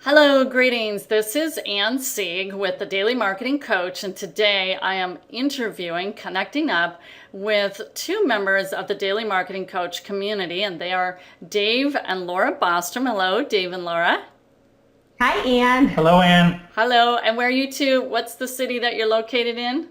Hello, greetings. This is Ann Sieg with the Daily Marketing Coach, and today I am connecting up with two members of the Daily Marketing Coach community, and they are Dave and Laura Bostrom. Hello, Dave and Laura. Hi, Ann. Hello, Ann. Hello, and where are you two? What's the city that you're located in?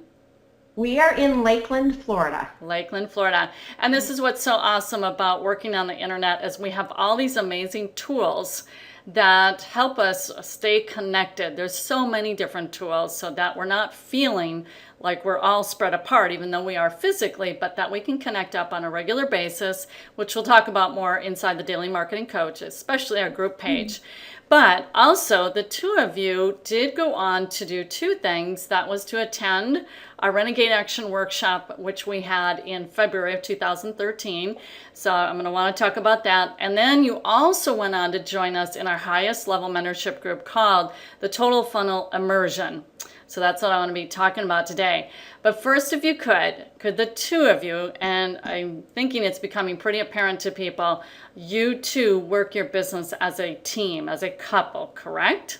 We are in Lakeland, Florida. Lakeland, Florida. And this is what's so awesome about working on the internet is we have all these amazing tools that help us stay connected. There's so many different tools so that we're not feeling like we're all spread apart, even though we are physically, but that we can connect up on a regular basis, which we'll talk about more inside the Daily Marketing Coach, especially our group page. But also, the two of you did go on to do two things. That was to attend our Renegade Action Workshop, which we had in February of 2013. So I'm going to want to talk about that. And then you also went on to join us in our highest level mentorship group called the Total Funnel Immersion. So that's what I want to be talking about today. But first, if you could the two of you, and I'm thinking it's becoming pretty apparent to people, you two work your business as a team, as a couple, correct?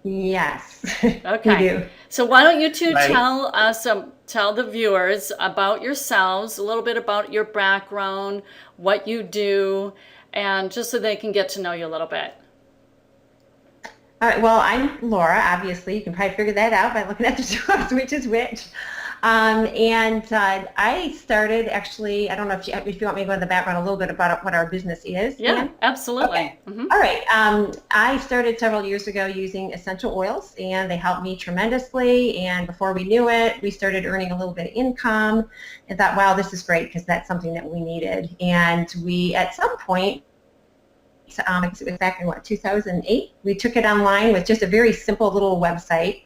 Yes, Okay. we do. So why don't you two Right. tell the viewers about yourselves, a little bit about your background, what you do, and just so they can get to know you a little bit. All right, well, I'm Laura, obviously. You can probably figure that out by looking at the jobs, which is which. I started actually, I don't know if you want me to go into the background a little bit about what our business is. Yeah, Ann? absolutely. Okay. Mhm. All right. I started several years ago using essential oils, and they helped me tremendously. And before we knew it, we started earning a little bit of income and thought, wow, this is great because that's something that we needed. And we, at some point, I guess it was back in 2008, we took it online with just a very simple little website.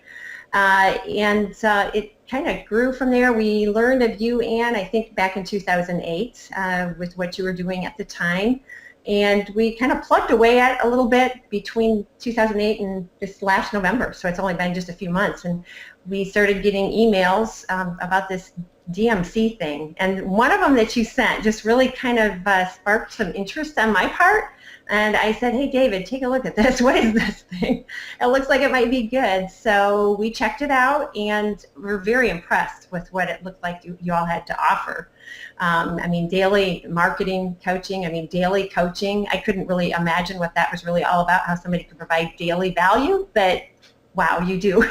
It kind of grew from there. We learned of you, Ann, I think back in 2008 with what you were doing at the time. And we kind of plugged away at it a little bit between 2008 and this last November. So it's only been just a few months. And we started getting emails about this DMC thing. And one of them that you sent just really kind of sparked some interest on my part. And I said, hey, David, take a look at this. What is this thing? It looks like it might be good. So we checked it out, and we're very impressed with what it looked like you all had to offer. Daily marketing coaching, daily coaching. I couldn't really imagine what that was really all about, how somebody could provide daily value, but wow, you do.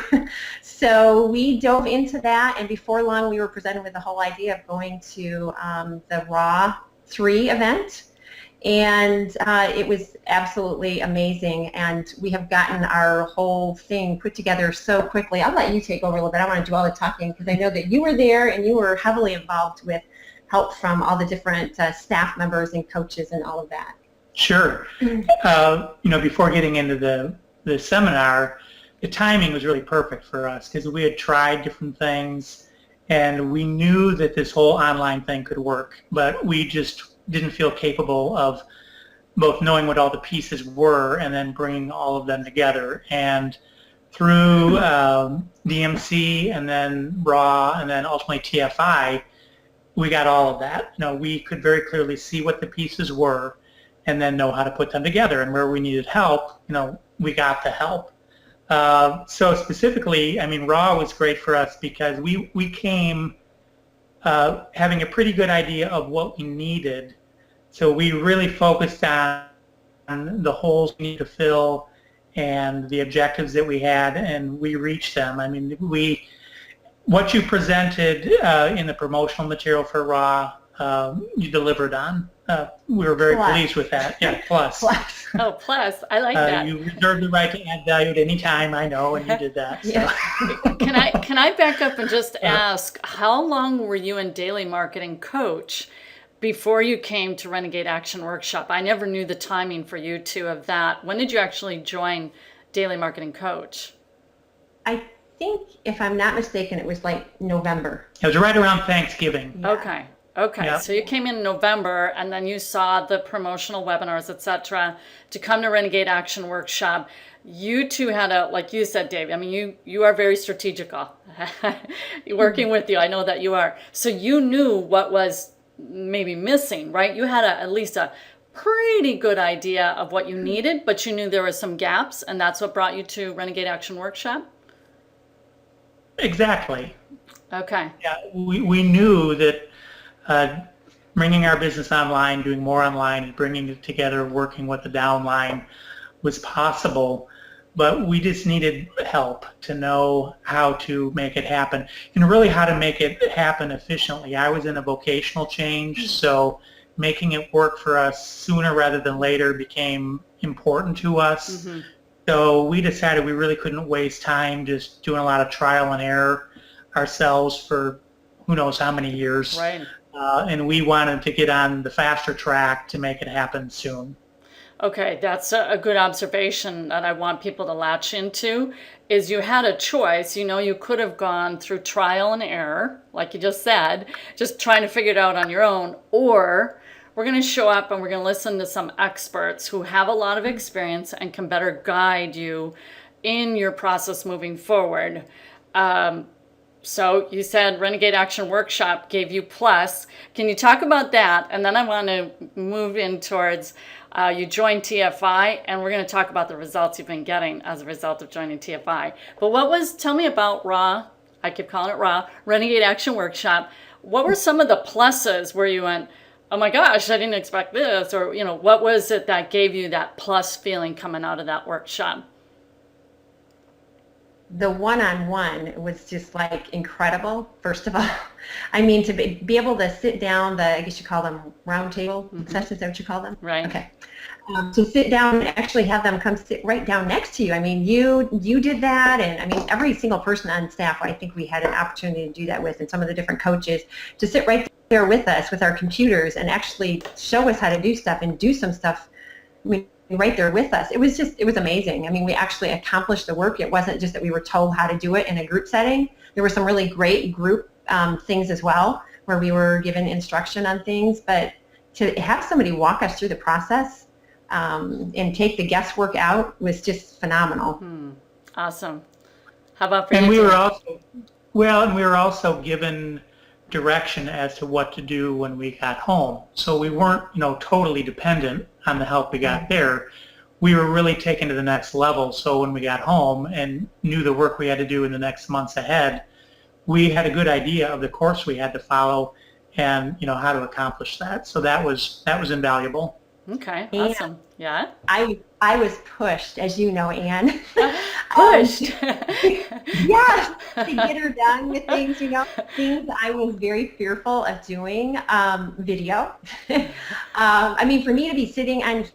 So we dove into that, and before long we were presented with the whole idea of going to the Raw 3 event. And it was absolutely amazing, and we have gotten our whole thing put together so quickly. I'll let you take over a little bit. I want to do all the talking because I know that you were there and you were heavily involved with help from all the different staff members and coaches and all of that. Sure. Before getting into the seminar, the timing was really perfect for us because we had tried different things and we knew that this whole online thing could work, but we just didn't feel capable of both knowing what all the pieces were and then bringing all of them together. And through DMC and then RAW and then ultimately TFI, we got all of that. We could very clearly see what the pieces were and then know how to put them together. And where we needed help, we got the help. So specifically, RAW was great for us because we came having a pretty good idea of what we needed. So we really focused on the holes we need to fill and the objectives that we had, and we reached them. What you presented in the promotional material for Raw, you delivered on. We were very pleased with that. Yeah, plus. Plus. Oh, plus, I like that. You reserve the right to add value at any time, I know, and you did that. So. Yeah. Can I back up and just ask, how long were you in Daily Marketing Coach before you came to Renegade Action Workshop? I never knew the timing for you two of that. When did you actually join Daily Marketing Coach? I think, if I'm not mistaken, it was like November. It was right around Thanksgiving. Yeah. Okay. Yeah. So you came in November, and then you saw the promotional webinars, etc., to come to Renegade Action Workshop. You two had like you said, Dave, you are very strategical. Working with you, I know that you are. So you knew what was maybe missing, right? You had at least a pretty good idea of what you needed, but you knew there were some gaps, and that's what brought you to Renegade Action Workshop? Exactly. Okay. Yeah, we knew that bringing our business online, doing more online, and bringing it together, working with the downline was possible, but we just needed help to know how to make it happen and really how to make it happen efficiently. I was in a vocational change, so making it work for us sooner rather than later became important to us. Mm-hmm. So we decided we really couldn't waste time just doing a lot of trial and error ourselves for who knows how many years. Right. And we wanted to get on the faster track to make it happen soon. Okay, that's a good observation that I want people to latch into, is you had a choice. You know, you could have gone through trial and error, like you just said, just trying to figure it out on your own, or we're going to show up and we're going to listen to some experts who have a lot of experience and can better guide you in your process moving forward. So you said Renegade Action Workshop gave you plus. Can you talk about that? And then I want to move in towards you joined TFI, and we're going to talk about the results you've been getting as a result of joining TFI. But tell me about RAW, I keep calling it RAW, Renegade Action Workshop. What were some of the pluses where you went, oh my gosh, I didn't expect this? Or, you know, what was it that gave you that plus feeling coming out of that workshop? The one-on-one was just like incredible, first of all. I mean, to be able to sit down, I guess you call them round table sessions, is that what you call them? Right. Okay. To sit down and actually have them come sit right down next to you. I mean, you did that, and I mean, every single person on staff, I think we had an opportunity to do that with, and some of the different coaches, to sit right there with us with our computers and actually show us how to do stuff and do some stuff. I mean, right there with us. It was amazing. I mean, we actually accomplished the work. It wasn't just that we were told how to do it in a group setting. There were some really great group things as well, where we were given instruction on things, but to have somebody walk us through the process and take the guesswork out was just phenomenal. Awesome. How about for you? And we were also given direction as to what to do when we got home. So we weren't, totally dependent on the help we got there. We were really taken to the next level. So when we got home and knew the work we had to do in the next months ahead, we had a good idea of the course we had to follow and, how to accomplish that. So that was invaluable. Okay, awesome. Yeah. I was pushed, as you know, Anne. Pushed. Yes, to get her done with things, things I was very fearful of doing, video. I mean, for me to be sitting on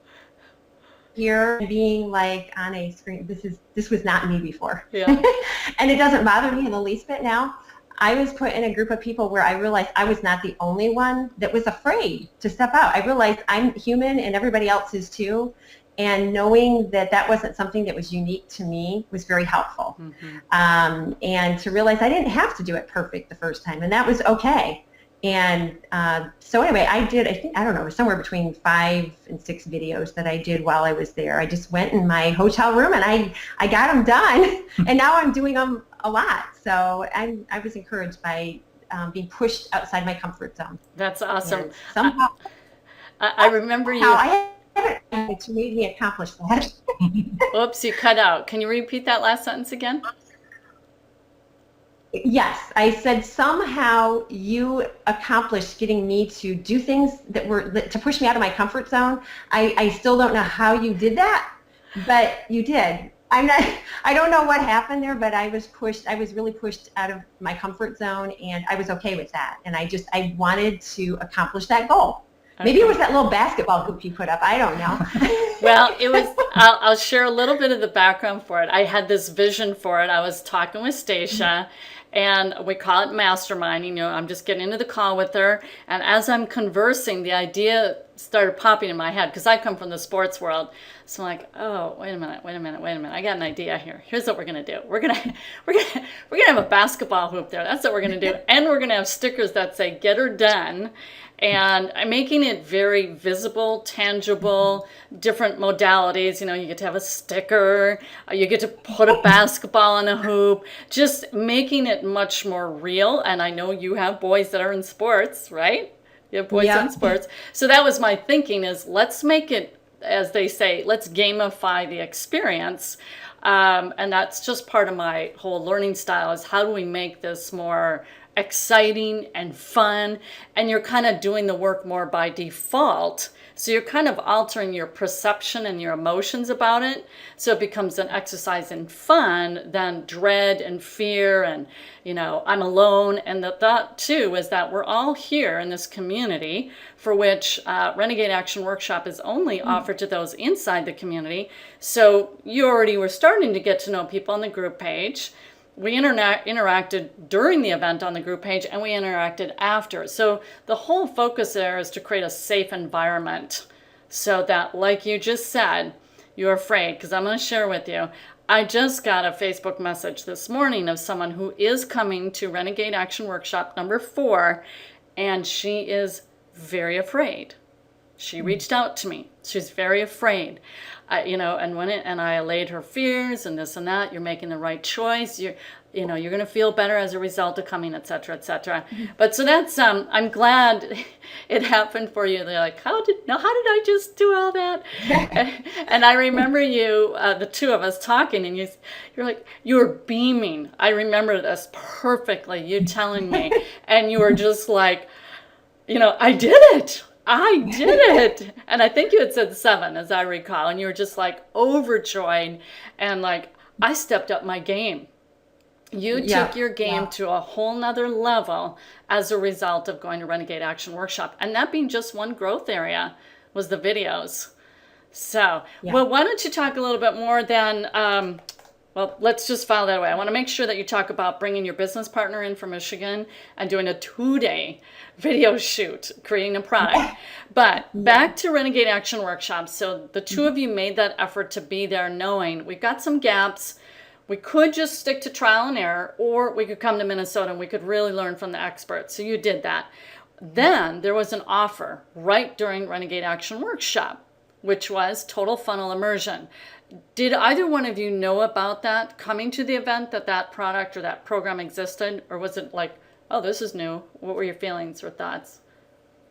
here and being like on a screen, this was not me before. Yeah. And it doesn't bother me in the least bit now. I was put in a group of people where I realized I was not the only one that was afraid to step out. I realized I'm human and everybody else is too. And knowing that wasn't something that was unique to me was very helpful. And to realize I didn't have to do it perfect the first time, and that was okay. And so anyway, I don't know, somewhere between 5 and 6 videos that I did while I was there. I just went in my hotel room and I got them done, and now I'm doing them a lot. So I was encouraged by being pushed outside my comfort zone. That's awesome. And somehow, I remember you. It made me accomplish that. Oops, you cut out. Can you repeat that last sentence again? Yes, I said somehow you accomplished getting me to do things to push me out of my comfort zone. I still don't know how you did that, but you did. I don't know what happened there, but I was really pushed out of my comfort zone, and I was okay with that. And I wanted to accomplish that goal. Okay. Maybe it was that little basketball hoop you put up. I don't know. Well, it was. I'll share a little bit of the background for it. I had this vision for it. I was talking with Stacia, and we call it masterminding. I'm just getting into the call with her, and as I'm conversing, the idea started popping in my head because I come from the sports world. So I'm like, oh, wait a minute. I got an idea here. Here's what we're gonna do. We're gonna have a basketball hoop there. That's what we're gonna do, and we're gonna have stickers that say "Get her done." And I'm making it very visible, tangible, different modalities. You get to have a sticker, you get to put a basketball on a hoop, just making it much more real. And I know you have boys that are in sports, right? You have boys in sports. So that was my thinking is let's make it, as they say, let's gamify the experience. And that's just part of my whole learning style is how do we make this more exciting and fun? And you're kind of doing the work more by default. So you're kind of altering your perception and your emotions about it. So it becomes an exercise in fun than dread and fear and, I'm alone. And the thought too is that we're all here in this community for which Renegade Action Workshop is only offered to those inside the community. So you already were starting to get to know people on the group page. We interacted during the event on the group page, and we interacted after. So the whole focus there is to create a safe environment so that, like you just said, you're afraid. Because I'm going to share with you, I just got a Facebook message this morning of someone who is coming to Renegade Action Workshop number 4, and she is very afraid. She reached out to me. She's very afraid. And I allayed her fears and this and that. You're making the right choice. You're going to feel better as a result of coming, et cetera, et cetera. But so that's, I'm glad it happened for you. They're like, how did I just do all that? And I remember you, the two of us talking, and you're like, you were beaming. I remember this perfectly, you telling me. And you were just like, I did it. I did it. And I think you had said 7, as I recall. And you were just like overjoyed. And like, I stepped up my game. You took your game to a whole nother level as a result of going to Renegade Action Workshop. And that being just one growth area was the videos. So, well, why don't you talk a little bit more then, let's just file that away. I want to make sure that you talk about bringing your business partner in from Michigan and doing a 2-day video shoot, creating a product. But back to Renegade Action Workshop. So the two of you made that effort to be there knowing we've got some gaps. We could just stick to trial and error, or we could come to Minnesota and we could really learn from the experts. So you did that. Then there was an offer right during Renegade Action Workshop, which was total funnel immersion. Did either one of you know about that coming to the event, that product or that program existed? Or was it like, oh, this is new? What were your feelings or thoughts?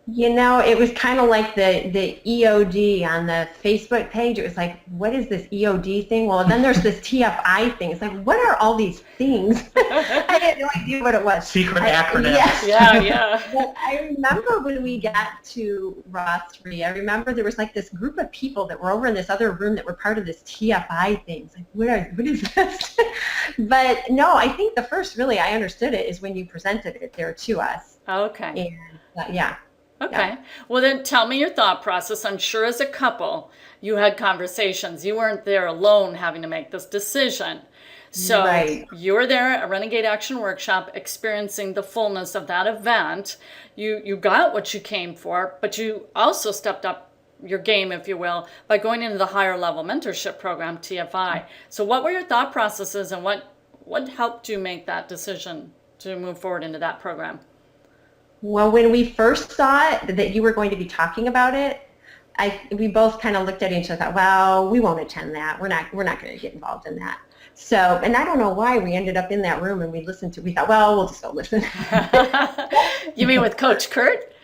It was kind of like the EOD on the Facebook page. It was like, what is this EOD thing? Well, then there's this TFI thing. It's like, what are all these things? I had no idea what it was. Secret acronym. Yeah. But I remember when we got to Raw 3, I remember there was like this group of people that were over in this other room that were part of this TFI thing. It's like, what is this? But no, I think the first really I understood it is when you presented it there to us. Okay. And yeah. Okay. Yeah. Well, then tell me your thought process. I'm sure as a couple, you had conversations. You weren't there alone having to make this decision. So you were there at Renegade Action Workshop experiencing the fullness of that event. You got what you came for, but you also stepped up your game, if you will, by going into the higher level mentorship program, TFI. So what were your thought processes and what helped you make that decision to move forward into that program? Well, when we first saw it, that you were going to be talking about it, we both kind of looked at each other and thought, well, we won't attend that. We're not going to get involved in that. So, and I don't know why we ended up in that room and we thought, well, we'll just go listen. You mean with Coach Kurt?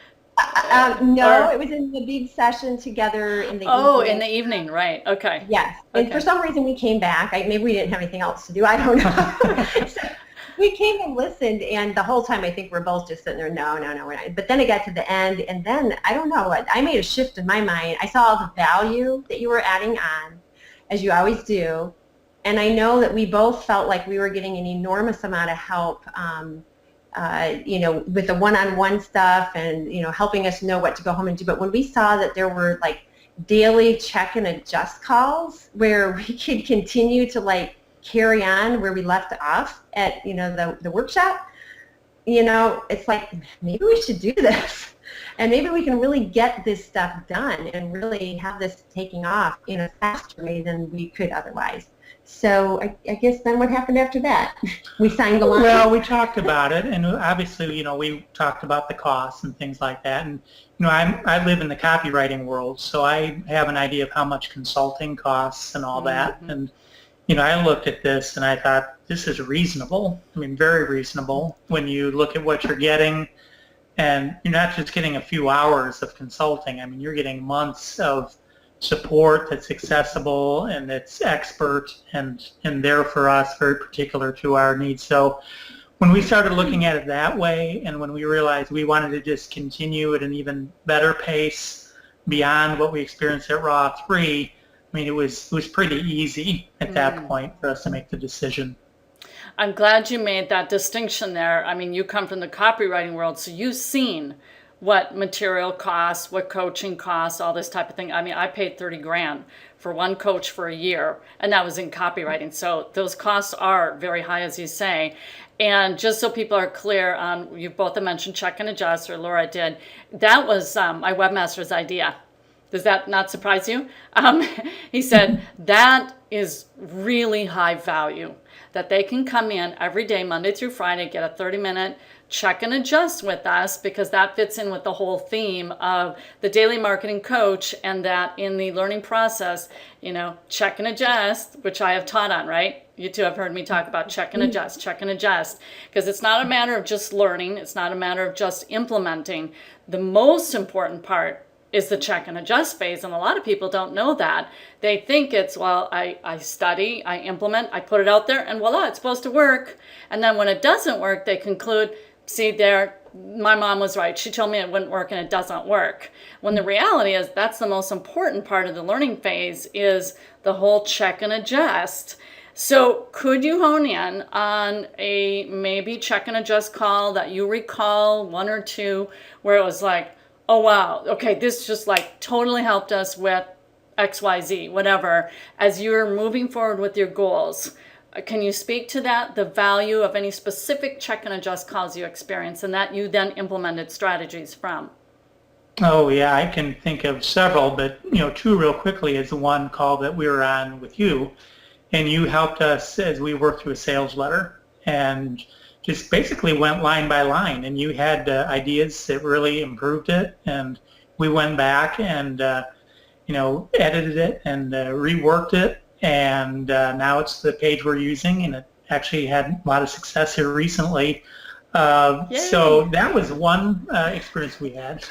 No, it was in the big session together in the evening. Oh, in the evening, right. Okay. Yes. And for some reason we came back. Maybe we didn't have anything else to do. I don't know. So, we came and listened, and the whole time I think we're both just sitting there, no, we're not. But then it got to the end, and then, I don't know, I made a shift in my mind. I saw the value that you were adding on, as you always do, and I know that we both felt like we were getting an enormous amount of help, with the one-on-one stuff and, helping us know what to go home and do. But when we saw that there were, like, daily check and adjust calls where we could continue to, carry on where we left off at the workshop, it's like maybe we should do this and maybe we can really get this stuff done and really have this taking off in a faster way than we could otherwise. So I guess then what happened after that? We signed the line. Well, we talked about it, and obviously we talked about the costs and things like that, and I live in the copywriting world, so I have an idea of how much consulting costs and all that. And I looked at this and I thought, this is reasonable. I mean, very reasonable when you look at what you're getting And you're not just getting a few hours of consulting. I mean, you're getting months of support that's accessible and that's expert and there for us, very particular to our needs. So when we started looking at it that way, and when we realized we wanted to just continue at an even better pace beyond what we experienced at Raw 3, I mean, it was pretty easy at that point for us to make the decision. I'm glad you made that distinction there. I mean, you come from the copywriting world, so you've seen what material costs, what coaching costs, all this type of thing. I mean, I paid 30 grand for one coach for a year, and that was in copywriting. So those costs are very high, as you say. And just so people are clear on, you both have mentioned Check and Adjust, or Laura did, that was my webmaster's idea. Does that not surprise you? He said that is really high value, that they can come in every day, Monday through Friday, get a 30-minute check and adjust with us, because that fits in with the whole theme of the daily marketing coach, and that in the learning process, check and adjust, which I have taught on, right? You two have heard me talk about check and adjust, because it's not a matter of just learning. It's not a matter of just implementing. The most important part is the check and adjust phase, and a lot of people don't know that. They think it's, well, I study, I implement, I put it out there, and voila, it's supposed to work. And then when it doesn't work, they conclude, see there, my mom was right. She told me it wouldn't work and it doesn't work. When the reality is that's the most important part of the learning phase, is the whole check and adjust. So could you hone in on a maybe check and adjust call that you recall, one or two, where it was like, oh wow, okay, this just like totally helped us with XYZ, whatever, as you're moving forward with your goals? Can you speak to that, the value of any specific check and adjust calls you experienced and that you then implemented strategies from? Oh yeah, I can think of several, but two real quickly is the one call that we were on with you, and you helped us as we worked through a sales letter, and just basically went line by line, and you had ideas that really improved it, and we went back and edited it and reworked it, and now it's the page we're using, and it actually had a lot of success here recently. So that was one experience we had.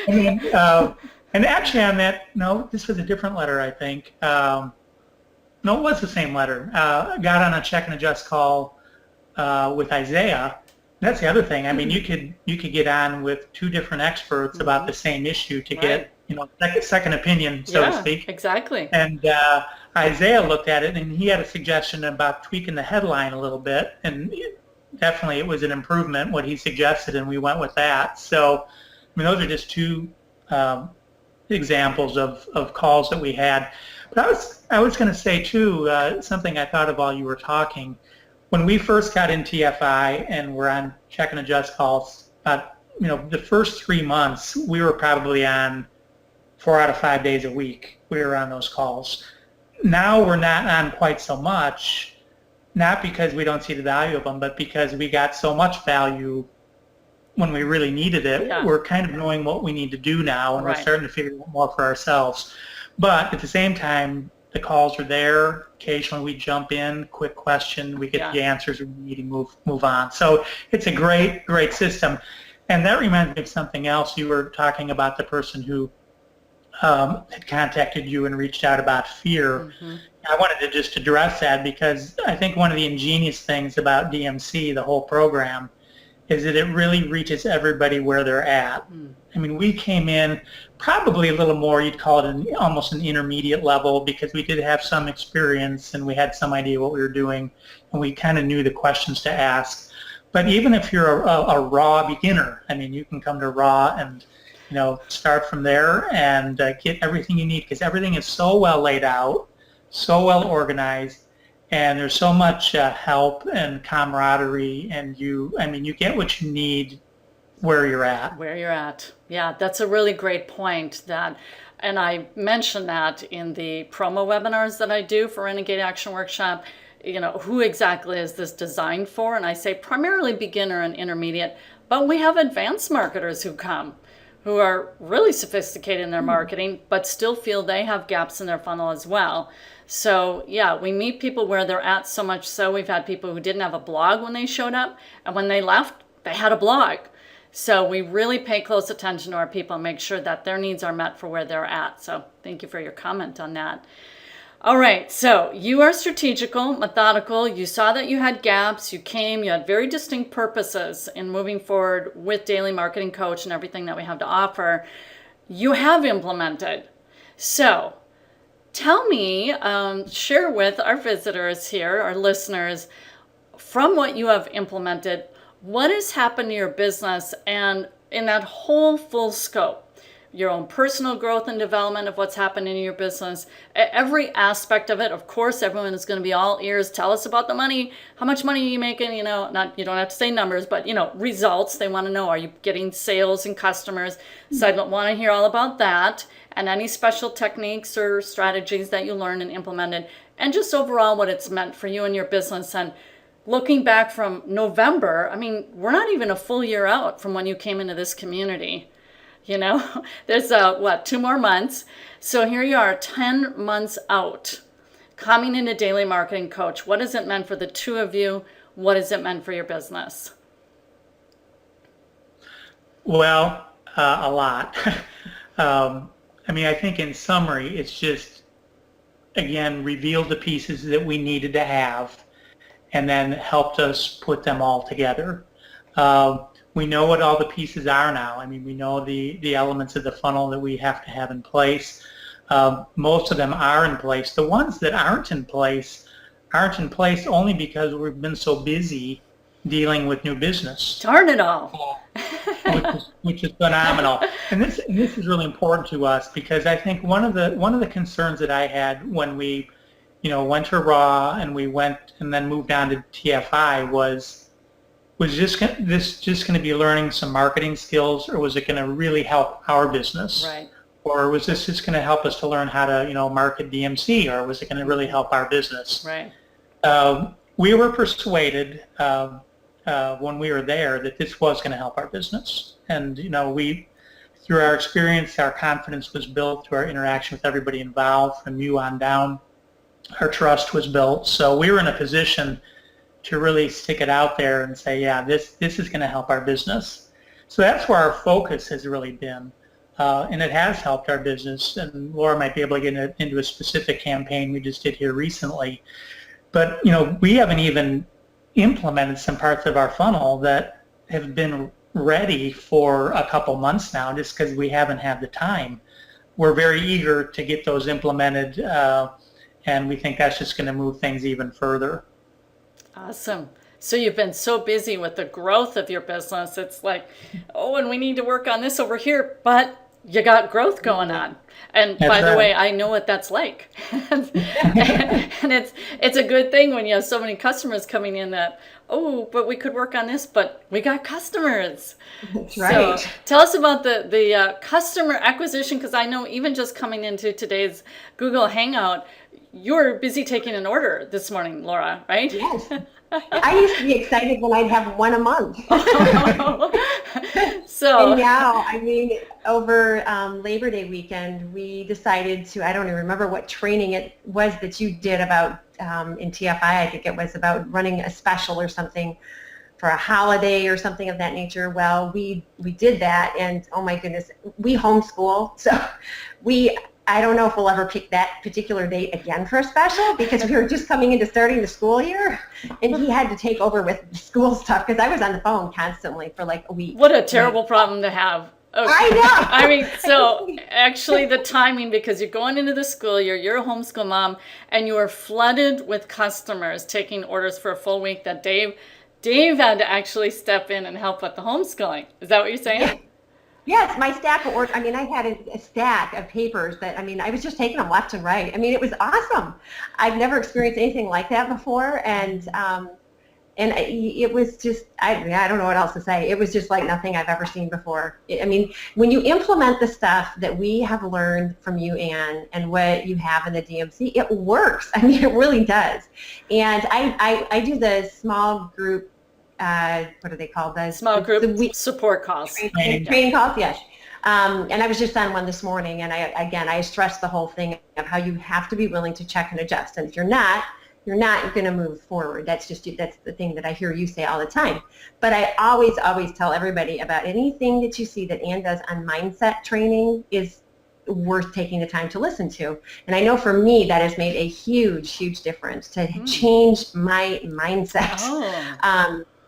And actually on that, no, this was a different letter, I think. No, it was the same letter. Got on a check and adjust call with Isaiah. That's the other thing. I mean, you could get on with two different experts about the same issue to get second opinion, so to speak. Exactly. And Isaiah looked at it, and he had a suggestion about tweaking the headline a little bit, and definitely it was an improvement what he suggested, and we went with that. So, I mean, those are just two examples of calls that we had. But I was going to say too, something I thought of while you were talking. When we first got in TFI and were on check and adjust calls, the first 3 months we were probably on 4 out of 5 days a week. We were on those calls. Now we're not on quite so much, not because we don't see the value of them, but because we got so much value when we really needed it. Yeah. We're kind of knowing what we need to do now, and we're starting to figure out more for ourselves. But at the same time, the calls are there. Occasionally we jump in, quick question, we get the answers we need and move on. So it's a great system. And that reminds me of something else. You were talking about the person who had contacted you and reached out about fear. Mm-hmm. I wanted to just address that, because I think one of the ingenious things about DMC, the whole program, is that it really reaches everybody where they're at. I mean, we came in probably a little more, you'd call it almost an intermediate level, because we did have some experience and we had some idea what we were doing, and we kind of knew the questions to ask. But even if you're a raw beginner, I mean, you can come to Raw and start from there and get everything you need, because everything is so well laid out, so well organized, and there's so much help and camaraderie, and you get what you need where you're at. Where you're at. Yeah, that's a really great point. And I mentioned that in the promo webinars that I do for Renegade Action Workshop. Who exactly is this designed for? And I say primarily beginner and intermediate, but we have advanced marketers who come, who are really sophisticated in their marketing, but still feel they have gaps in their funnel as well. So yeah, we meet people where they're at, so much so we've had people who didn't have a blog when they showed up, and when they left, they had a blog. So we really pay close attention to our people and make sure that their needs are met for where they're at. So thank you for your comment on that. All right, so you are strategical, methodical. You saw that you had gaps. You came, you had very distinct purposes in moving forward with Daily Marketing Coach and everything that we have to offer. You have implemented. So tell me, share with our visitors here, our listeners, from what you have implemented, what has happened to your business and in that whole full scope, your own personal growth and development of what's happening in your business, every aspect of it. Of course, everyone is going to be all ears. Tell us about the money. How much money are you making? You know, not, you don't have to say numbers, but, you know, results. They want to know, are you getting sales and customers? So I want to hear all about that and any special techniques or strategies that you learned and implemented, and just overall what it's meant for you and your business. And looking back from November, I mean, we're not even a full year out from when you came into this community. You know, there's 2 more months. So here you are, 10 months out, coming into Daily Marketing Coach. What has it meant for the two of you? What has it meant for your business? Well, a lot. I mean, I think in summary, it's just, again, revealed the pieces that we needed to have and then helped us put them all together. We know what all the pieces are now. I mean, we know the elements of the funnel that we have to have in place. Most of them are in place. The ones that aren't in place only because we've been so busy dealing with new business. Darn it all. which is phenomenal. And this is really important to us because I think one of the concerns that I had when we, went to Raw and we went and then moved on to TFI was this just going to be learning some marketing skills, or was it going to really help our business? Right. Or was this just going to help us to learn how to, market DMC, or was it going to really help our business? Right. We were persuaded when we were there that this was going to help our business. And, we, through our experience, our confidence was built through our interaction with everybody involved from you on down. Our trust was built. So we were in a position to really stick it out there and say, yeah, this is going to help our business. So that's where our focus has really been. And it has helped our business. And Laura might be able to get into a specific campaign we just did here recently. But, we haven't even implemented some parts of our funnel that have been ready for a couple months now just because we haven't had the time. We're very eager to get those implemented, and we think that's just going to move things even further. Awesome. So you've been so busy with the growth of your business. It's like, oh, and we need to work on this over here, but you got growth going on. And That's by the right. way, I know what that's like. And it's a good thing when you have so many customers coming in that, oh, but we could work on this, but we got customers. That's right. So tell us about the customer acquisition, because I know even just coming into today's Google Hangout, you're busy taking an order this morning, Laura, right? Yes. I used to be excited when I'd have one a month. So And now, I mean, over Labor Day weekend, we decided to, I don't even remember what training it was that you did about, in TFI, I think it was about running a special or something for a holiday or something of that nature. Well, we did that, and oh my goodness, we homeschool, so I don't know if we'll ever pick that particular date again for a special because we were just coming into starting the school year, and he had to take over with the school stuff because I was on the phone constantly for like a week. what a terrible problem to have. Okay. I know. I mean, so actually the timing, because you're going into the school year, you're a homeschool mom, and you are flooded with customers taking orders for a full week that Dave had to actually step in and help with the homeschooling. Is that what you're saying? Yeah. Yes, my stack of orders, I mean, I had a stack of papers that, I mean, I was just taking them left and right. I mean, it was awesome. I've never experienced anything like that before, and it was just, I don't know what else to say. It was just like nothing I've ever seen before. I mean, when you implement the stuff that we have learned from you, Ann, and what you have in the DMC, it works. I mean, it really does. And I do the small group, what are they called? Small group support calls. Training calls, yes. And I was just on one this morning, and I stressed the whole thing of how you have to be willing to check and adjust. And if you're not, you're not going to move forward. That's the thing that I hear you say all the time. But I always tell everybody about anything that you see that Ann does on mindset training is worth taking the time to listen to. And I know for me that has made a huge difference to change my mindset.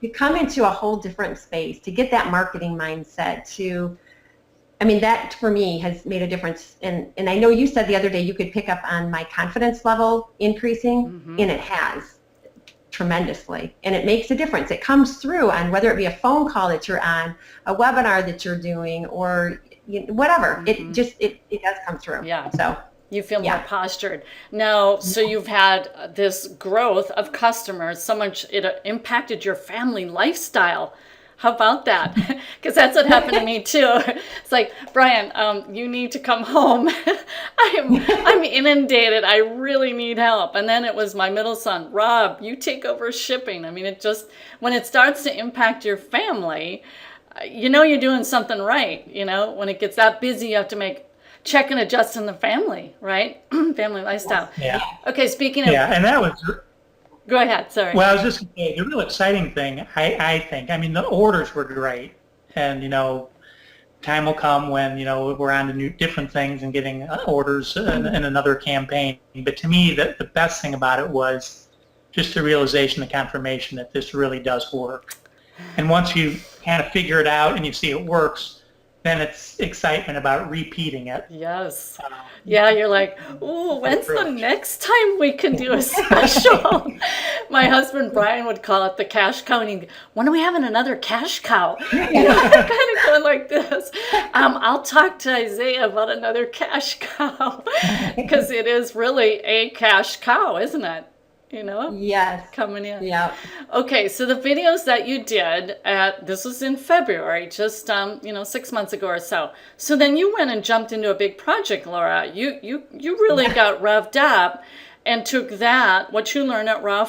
To come into a whole different space, to get that marketing mindset, that for me has made a difference. And I know you said the other day you could pick up on my confidence level increasing, and it has tremendously. And it makes a difference. It comes through on whether it be a phone call that you're on, a webinar that you're doing, or whatever. It does come through. Yeah. So you feel more postured. Now, so you've had this growth of customers, so much it impacted your family lifestyle. How about that? Because that's what happened to me too. It's like, Brian, you need to come home. I'm inundated. I really need help. And then it was my middle son, Rob, you take over shipping. I mean, it just, when it starts to impact your family, you're doing something right. When it gets that busy, you have to check and adjust in the family, right? Family lifestyle. Yeah. Okay, speaking of... Yeah, and that was... Go ahead, sorry. Well, I was just going to say, the real exciting thing, I think, the orders were great. And, time will come when, we're on to different things and getting orders in another campaign. But to me, the best thing about it was just the realization, the confirmation that this really does work. And once you kind of figure it out and you see it works, then it's excitement about repeating it. Yes. Yeah, you're like, ooh, when's the next time we can do a special? My husband, Brian, would call it the cash cow. And when are we having another cash cow? Kind of going like this. I'll talk to Isaiah about another cash cow. Because it is really a cash cow, isn't it? Yes. Coming in. Yeah. Okay, so the videos that you did this was in February, just 6 months ago or so. So then you went and jumped into a big project, Laura. You really got revved up and took what you learned at Raw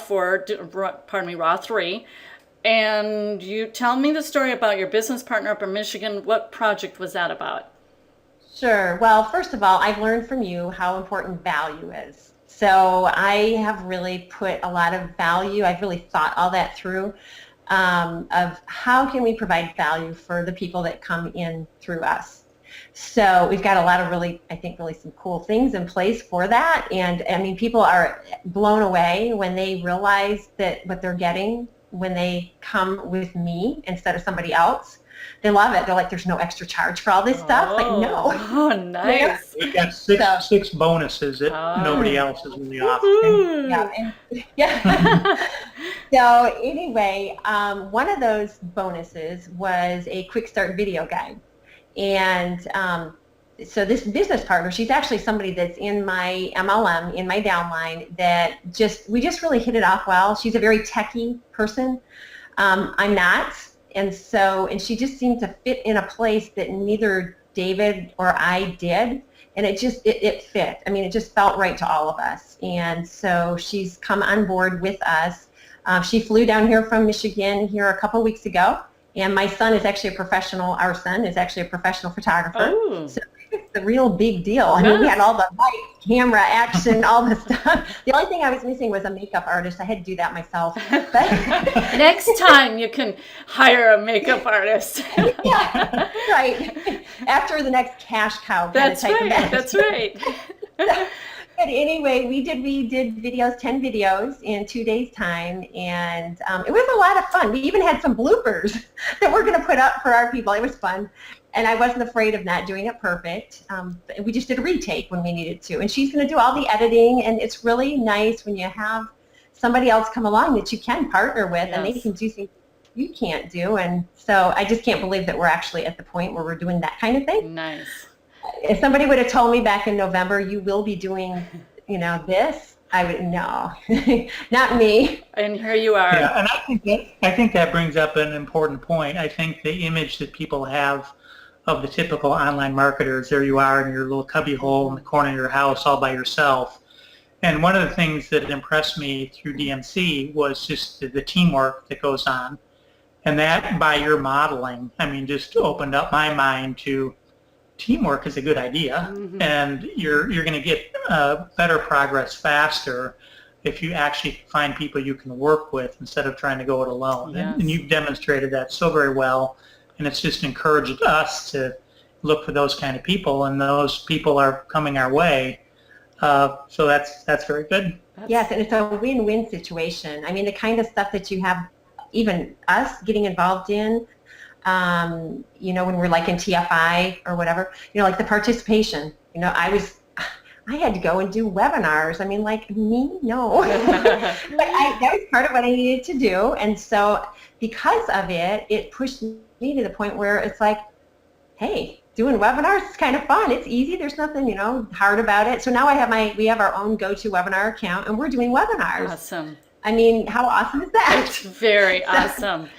3, and you tell me the story about your business partner up in Michigan. What project was that about? Sure. Well, first of all, I've learned from you how important value is. So I have really put a lot of value. I've really thought all that through of how can we provide value for the people that come in through us. So we've got a lot of really some cool things in place for that. And people are blown away when they realize that what they're getting when they come with me instead of somebody else. They love it. They're like, there's no extra charge for all this stuff. Like, no. Oh, nice. We've got six bonuses that nobody else is really offering. Yeah. So anyway, one of those bonuses was a quick start video guide. And so this business partner, she's actually somebody that's in my MLM, in my downline, that we just really hit it off well. She's a very techie person. I'm not. And she just seemed to fit in a place that neither David or I did. And it fit. It just felt right to all of us. And so she's come on board with us. She flew down here from Michigan here a couple weeks ago. And my son is actually our son is actually a professional photographer. Oh. So it's a real big deal. We had all the lights, camera, action, all the stuff. The only thing I was missing was a makeup artist. I had to do that myself. But next time you can hire a makeup artist. Yeah, right. After the next cash cow. That's right. That's right. But anyway, we did 10 videos in 2 days' time, and it was a lot of fun. We even had some bloopers that we're going to put up for our people. It was fun, and I wasn't afraid of not doing it perfect. We just did a retake when we needed to, and she's going to do all the editing, and it's really nice when you have somebody else come along that you can partner with, and they can do things you can't do, and so I just can't believe that we're actually at the point where we're doing that kind of thing. Nice. If somebody would have told me back in November, you will be doing, this, I would, no, not me. And here you are. Yeah, and I think that brings up an important point. I think the image that people have of the typical online marketers, there you are in your little cubby hole in the corner of your house all by yourself. And one of the things that impressed me through DMC was just the teamwork that goes on. And that, by your modeling, just opened up my mind to teamwork is a good idea, and you're going to get better progress faster. if you actually find people you can work with instead of trying to go it alone. Yes. And you've demonstrated that so very well, and it's just encouraged us to look for those kind of people, and those people are coming our way. So that's very good. Yes, and it's a win-win situation. I mean, the kind of stuff that you have, even us getting involved in, when we're like in TFI or whatever, like the participation. I had to go and do webinars. I mean, like me, no. But that was part of what I needed to do, and so because of it, it pushed me to the point where it's like, hey, doing webinars is kind of fun. It's easy. There's nothing, hard about it. So now we have our own GoToWebinar account, and we're doing webinars. Awesome. I mean, how awesome is that? It's very awesome.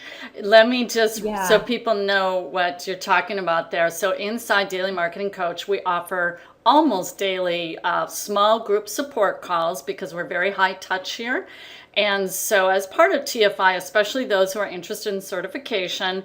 Let me just, so people know what you're talking about there. So inside Daily Marketing Coach, we offer almost daily small group support calls because we're very high touch here. And so as part of TFI, especially those who are interested in certification,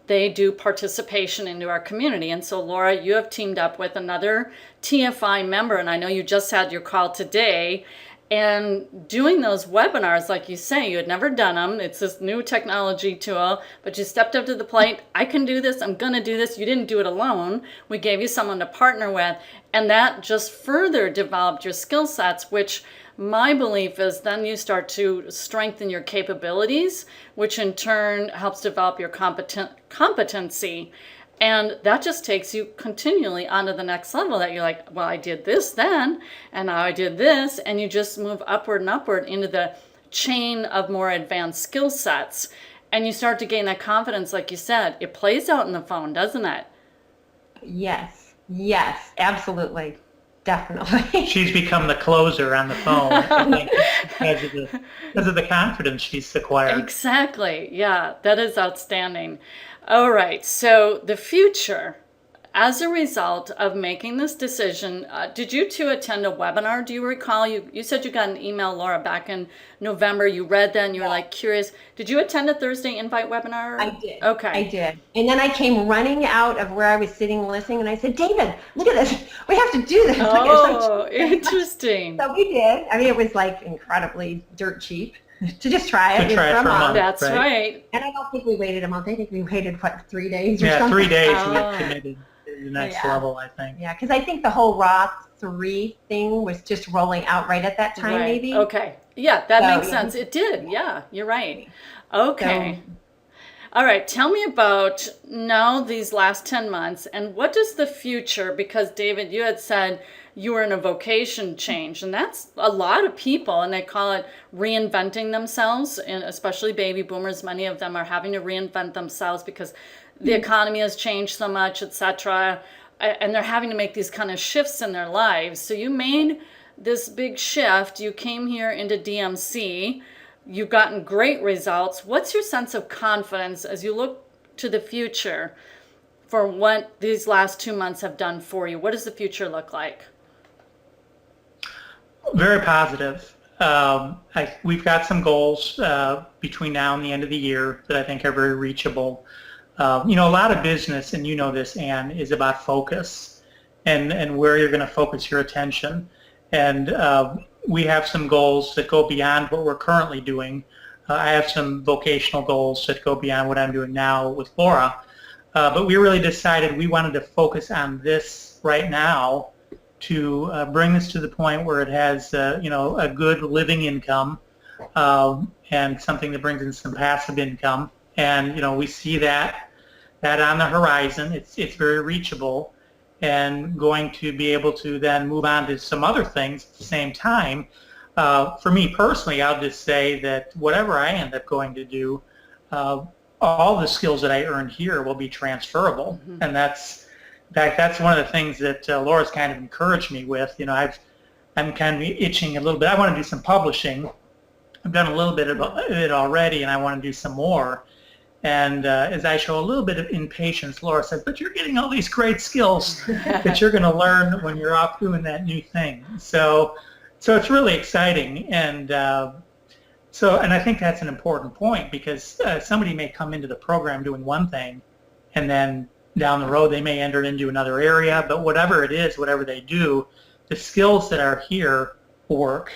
they do participation into our community. And so, Laura, you have teamed up with another TFI member, and I know you just had your call today. And doing those webinars, like you say, you had never done them. It's this new technology tool, but you stepped up to the plate. I can do this. I'm going to do this. You didn't do it alone. We gave you someone to partner with, and that just further developed your skill sets, which my belief is then you start to strengthen your capabilities, which in turn helps develop your competency. And that just takes you continually onto the next level that you're like, well, I did this then, and now I did this, and you just move upward and upward into the chain of more advanced skill sets. And you start to gain that confidence, like you said. It plays out in the phone, doesn't it? Yes, absolutely. Definitely. She's become the closer on the phone, I think, because of the confidence she's acquired. Exactly. Yeah, that is outstanding. All right. So the future, as a result of making this decision, did you two attend a webinar? Do you recall? You said you got an email, Laura, back in November. You read that and you were like curious. Did you attend a Thursday Invite webinar? I did. Okay. I did. And then I came running out of where I was sitting listening, and I said, David, look at this. We have to do this. Oh, interesting. So we did. I mean, it was like incredibly dirt cheap to just try it. To try it for a month. That's right. And I don't think we waited a month. I think we waited, 3 days or something? 3 days we had committed to the next level, I think. Yeah, because I think the whole Raw 3 thing was just rolling out right at that time, maybe. Okay. Yeah, that makes sense. It did. Yeah, you're right. Okay. All right. Tell me about now these last 10 months and what does the future, because David, you had said you were in a vocation change, and that's a lot of people, and they call it reinventing themselves, and especially baby boomers. Many of them are having to reinvent themselves because the economy has changed so much, etc., and they're having to make these kind of shifts in their lives. So you made this big shift. You came here into DMC. You've gotten great results. What's your sense of confidence as you look to the future for what these last 2 months have done for you? What does the future look like? Very positive. We've got some goals between now and the end of the year that I think are very reachable. A lot of business, and you know this, Anne, is about focus and where you're going to focus your attention. And we have some goals that go beyond what we're currently doing. I have some vocational goals that go beyond what I'm doing now with Laura. But we really decided we wanted to focus on this right now to bring this to the point where it has, a good living income and something that brings in some passive income. And, we see that on the horizon. It's very reachable, and going to be able to then move on to some other things at the same time. For me personally, I'll just say that whatever I end up going to do, all the skills that I earned here will be transferable. Mm-hmm. And that's one of the things that Laura's kind of encouraged me with. I'm kind of itching a little bit. I want to do some publishing. I've done a little bit of it already, and I want to do some more. And as I show a little bit of impatience, Laura says, but you're getting all these great skills that you're going to learn when you're off doing that new thing. So it's really exciting. And and I think that's an important point, because somebody may come into the program doing one thing, and then down the road they may enter into another area. But whatever it is, whatever they do, the skills that are here work.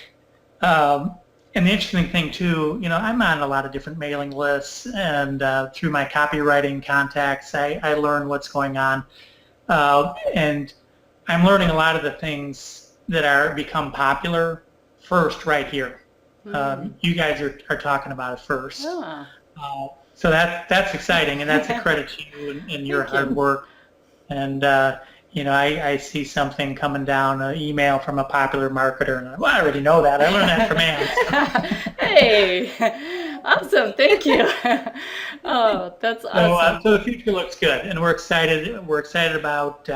And the interesting thing too, I'm on a lot of different mailing lists, and through my copywriting contacts, I learn what's going on, and I'm learning a lot of the things that are become popular first right here. You guys are talking about it first. Yeah. So that's exciting, and that's a credit to you and your hard work. And I see something coming down, an email from a popular marketer, and I already know that. I learned that from Ann. Hey, awesome! Thank you. Oh, that's awesome. So the future looks good, and we're excited. We're excited about,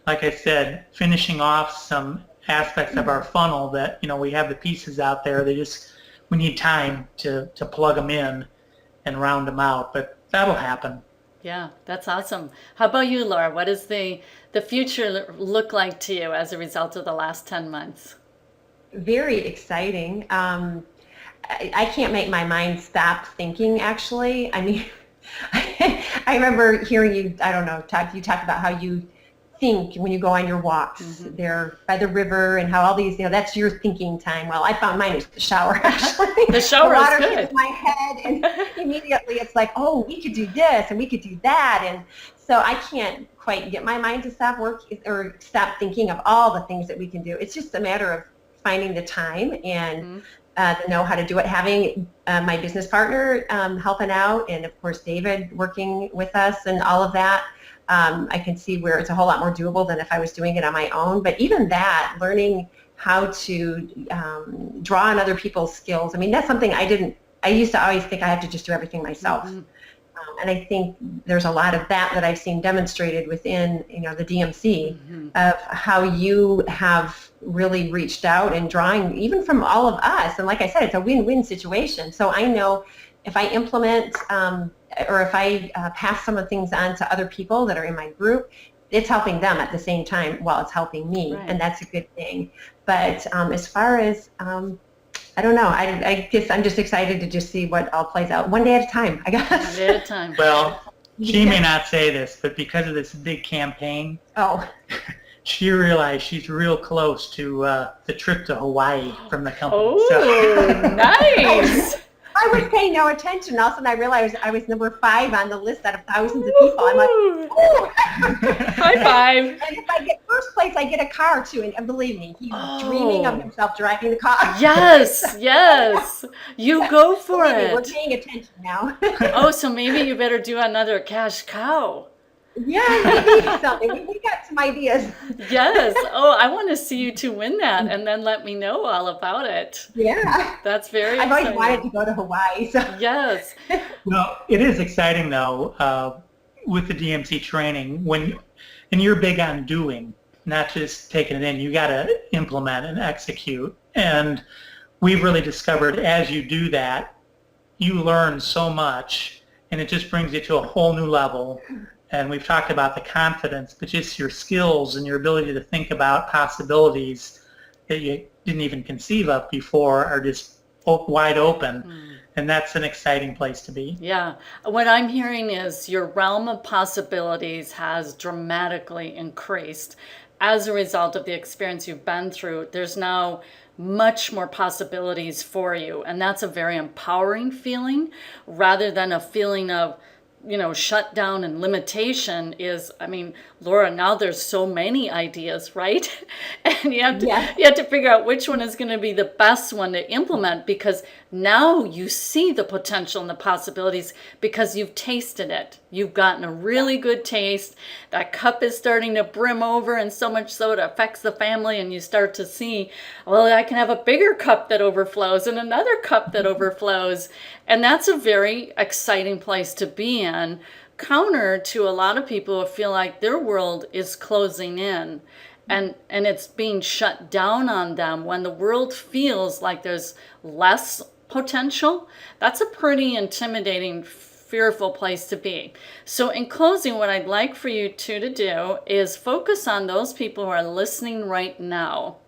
like I said, finishing off some aspects of our funnel that we have the pieces out there. We need time to plug them in and round them out, but that'll happen. Yeah, that's awesome. How about you, Laura? What does the future look like to you as a result of the last 10 months? Very exciting. I can't make my mind stop thinking, actually. I mean, I remember hearing you, I don't know, talk about how you think when you go on your walks there by the river, and how all these, that's your thinking time. Well, I found mine was the shower, actually. The shower the water is good. hits my head, and immediately it's like, oh, we could do this and we could do that. And so I can't quite get my mind to stop or stop thinking of all the things that we can do. It's just a matter of finding the time and the know how to do it. Having my business partner helping out, and of course David working with us and all of that. I can see where it's a whole lot more doable than if I was doing it on my own. But even that, learning how to draw on other people's skills. I mean, that's something I used to always think I have to just do everything myself. And I think there's a lot of that I've seen demonstrated within, the DMC of how you have really reached out and drawing even from all of us. And like I said, it's a win-win situation. So I know if I implement or if I pass some of the things on to other people that are in my group, it's helping them at the same time while it's helping me, and that's a good thing. But as far as, I don't know, I guess I'm just excited to just see what all plays out. One day at a time, I guess. One day at a time. Well, she may not say this, but because of this big campaign, she realized she's real close to the trip to Hawaii from the company. Oh, nice. I was paying no attention. All of a sudden I realized I was number 5 on the list out of thousands of people. I'm like, oh. High five. And if I get first place, I get a car too. And believe me, he's dreaming of himself driving the car. Yes. You go for it. it. We're paying attention now. Oh, so maybe you better do another cash cow. Yeah, maybe something. We got some ideas. Yes. Oh, I want to see you two win that, and then let me know all about it. Yeah. That's very I've exciting. always wanted to go to Hawaii. So. Yes. Well, it is exciting though with the DMC training and you're big on doing, not just taking it in. You got to implement and execute. And we've really discovered as you do that, you learn so much, and it just brings you to a whole new level. And we've talked about the confidence, but just your skills and your ability to think about possibilities that you didn't even conceive of before are just wide open. And that's an exciting place to be. Yeah. What I'm hearing is your realm of possibilities has dramatically increased as a result of the experience you've been through. There's now much more possibilities for you. And that's a very empowering feeling rather than a feeling of shut down and limitation. Laura, now there's so many ideas, right? And you have to figure out which one is going to be the best one to implement, because now you see the potential and the possibilities because you've tasted it. You've gotten a really good taste. That cup is starting to brim over, and so much so it affects the family, and you start to see, well, I can have a bigger cup that overflows and another cup that overflows. And that's a very exciting place to be in, counter to a lot of people who feel like their world is closing in and it's being shut down on them when the world feels like there's less potential. That's a pretty intimidating, fearful place to be. So in closing, what I'd like for you two to do is focus on those people who are listening right now.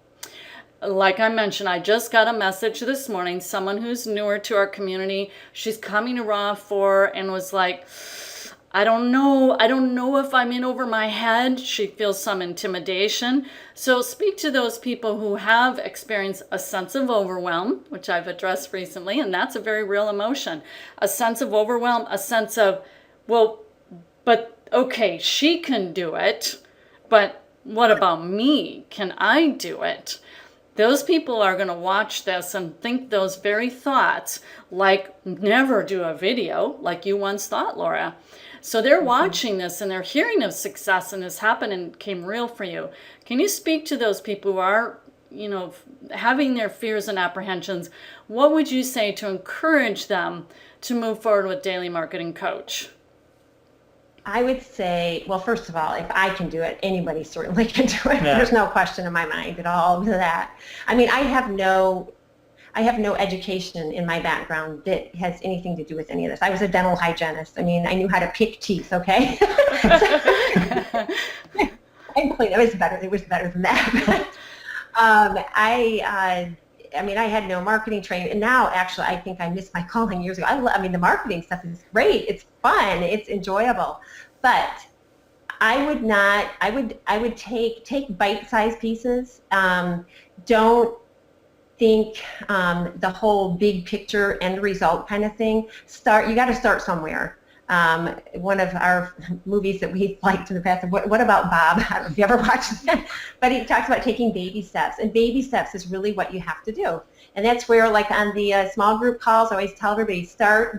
Like I mentioned, I just got a message this morning, someone who's newer to our community. She's coming to Raw 4 and was like, I don't know if I'm in over my head. She feels some intimidation. So speak to those people who have experienced a sense of overwhelm, which I've addressed recently, and that's a very real emotion. A sense of overwhelm, a sense of, well, but okay, she can do it, but what about me? Can I do it? Those people are going to watch this and think those very thoughts, like never do a video like you once thought, Laura. So they're watching this and they're hearing of success and this happened and came real for you. Can you speak to those people who are, having their fears and apprehensions? What would you say to encourage them to move forward with Daily Marketing Coach? I would say, well, first of all, if I can do it, anybody certainly can do it. Yeah. There's no question in my mind at all of that. I mean, I have no education in my background that has anything to do with any of this. I was a dental hygienist. I mean, I knew how to pick teeth, okay? And clean. It was better than that. I mean, I had no marketing training, and now actually I think I missed my calling years ago. I mean, the marketing stuff is great. It's fun. It's enjoyable. But I would take bite-sized pieces. Don't think the whole big picture end result kind of thing. You got to start somewhere. One of our movies that we liked in the past, what about Bob? I don't know if you ever watched that, but he talks about taking baby steps, and baby steps is really what you have to do. And that's where, like on the small group calls, I always tell everybody,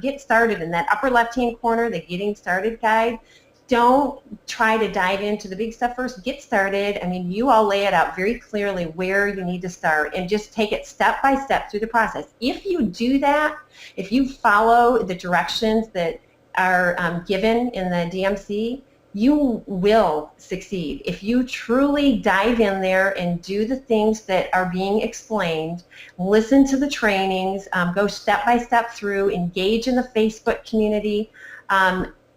get started in that upper left-hand corner, the Getting Started guide. Don't try to dive into the big stuff first. Get started. I mean, you all lay it out very clearly where you need to start and just take it step by step through the process. If you do that, if you follow the directions that are given in the DMC, you will succeed. If you truly dive in there and do the things that are being explained, listen to the trainings, go step by step through, engage in the Facebook community,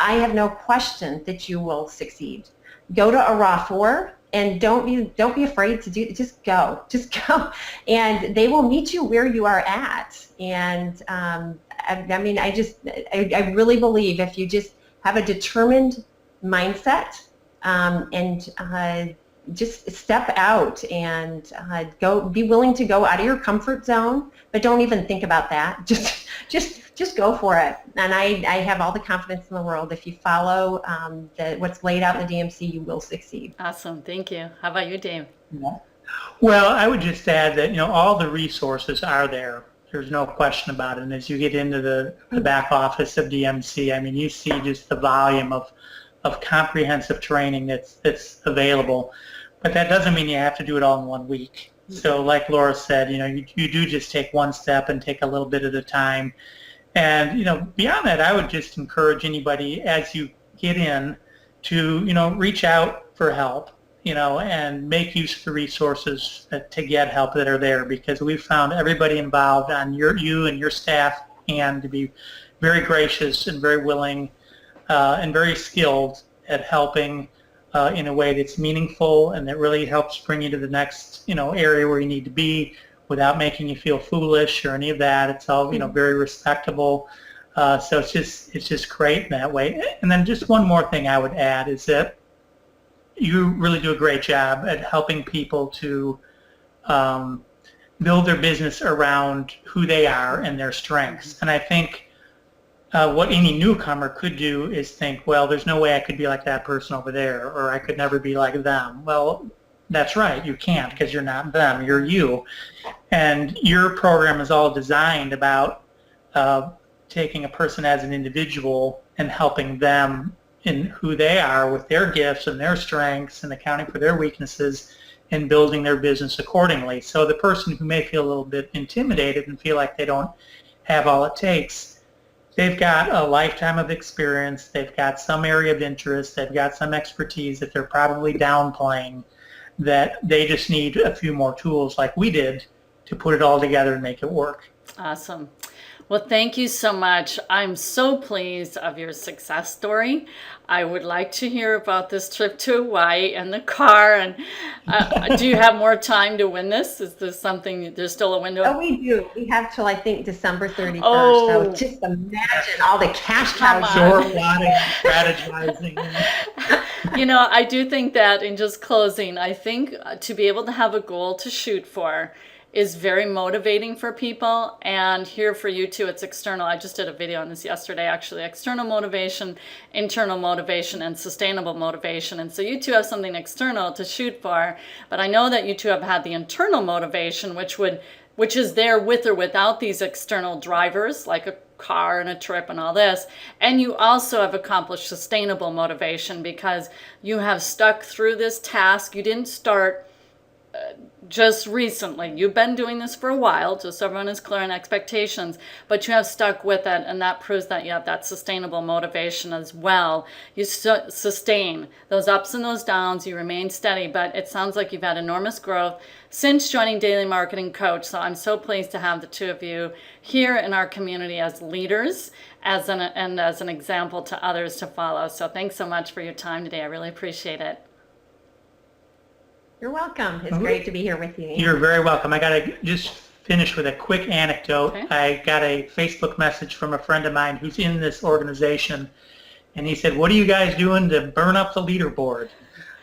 I have no question that you will succeed. Go to a RAW4 and don't be afraid to do it. Just go, and they will meet you where you are at. And I mean, I really believe if you just have a determined mindset and just step out and be willing to go out of your comfort zone, but don't even think about that. Just go for it. And I have all the confidence in the world. If you follow what's laid out in the DMC, you will succeed. Awesome. Thank you. How about you, Dave? Yeah. Well, I would just add that, all the resources are there. There's no question about it. And as you get into the back office of DMC, I mean, you see just the volume of comprehensive training that's available. But that doesn't mean you have to do it all in 1 week. So like Laura said, you do just take one step and take a little bit at a time. And, beyond that, I would just encourage anybody as you get in to, reach out for help, and make use of the resources to get help that are there, because we've found everybody involved on you and your staff and to be very gracious and very willing and very skilled at helping in a way that's meaningful and that really helps bring you to the next, area where you need to be without making you feel foolish or any of that. It's all, very respectable. So it's just great in that way. And then just one more thing I would add is that you really do a great job at helping people to build their business around who they are and their strengths. And I think what any newcomer could do is think, well, there's no way I could be like that person over there, or I could never be like them. Well, that's right, you can't, because you're not them, you're you. And your program is all designed about taking a person as an individual and helping them in who they are with their gifts and their strengths and accounting for their weaknesses and building their business accordingly. So the person who may feel a little bit intimidated and feel like they don't have all it takes, they've got a lifetime of experience, they've got some area of interest, they've got some expertise that they're probably downplaying, that they just need a few more tools like we did to put it all together and make it work. Awesome. Well, thank you so much. I'm so pleased of your success story. I would like to hear about this trip to Hawaii and the car. And do you have more time to win this? Is this something, there's still a window? Oh, we do. We have till, I think, December 31st. Oh. So just imagine all the cash Come cows. on. Short plotting, strategizing. You know, I do think that in just closing, I think to be able to have a goal to shoot for is very motivating for people. And here for you too, it's external. I just did a video on this yesterday, actually. External motivation, internal motivation, and sustainable motivation. And so you two have something external to shoot for, but I know that you two have had the internal motivation, which is there with or without these external drivers, like a car and a trip and all this. And you also have accomplished sustainable motivation because you have stuck through this task. You didn't start just recently. You've been doing this for a while, just so everyone is clear on expectations, but you have stuck with it, and that proves that you have that sustainable motivation as well. You sustain those ups and those downs, you remain steady, but it sounds like you've had enormous growth since joining Daily Marketing Coach, so I'm so pleased to have the two of you here in our community as leaders and as an example to others to follow. So thanks so much for your time today. I really appreciate it. You're welcome. It's great to be here with you. You're very welcome. I got to just finish with a quick anecdote. Okay. I got a Facebook message from a friend of mine who's in this organization, and he said, "What are you guys doing to burn up the leaderboard?"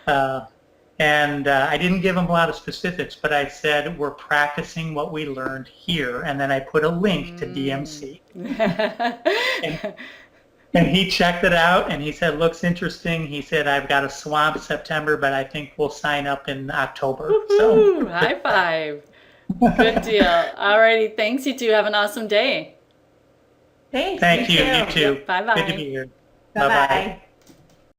I didn't give him a lot of specifics, but I said, "We're practicing what we learned here," and then I put a link to DMC. And he checked it out, and he said, "Looks interesting." He said, "I've got a swamp September, but I think we'll sign up in October." So high five. Good deal. All righty. Thanks, you two. Have an awesome day. Thanks. Thank you. You too. Bye-bye. Good to be here. Bye-bye.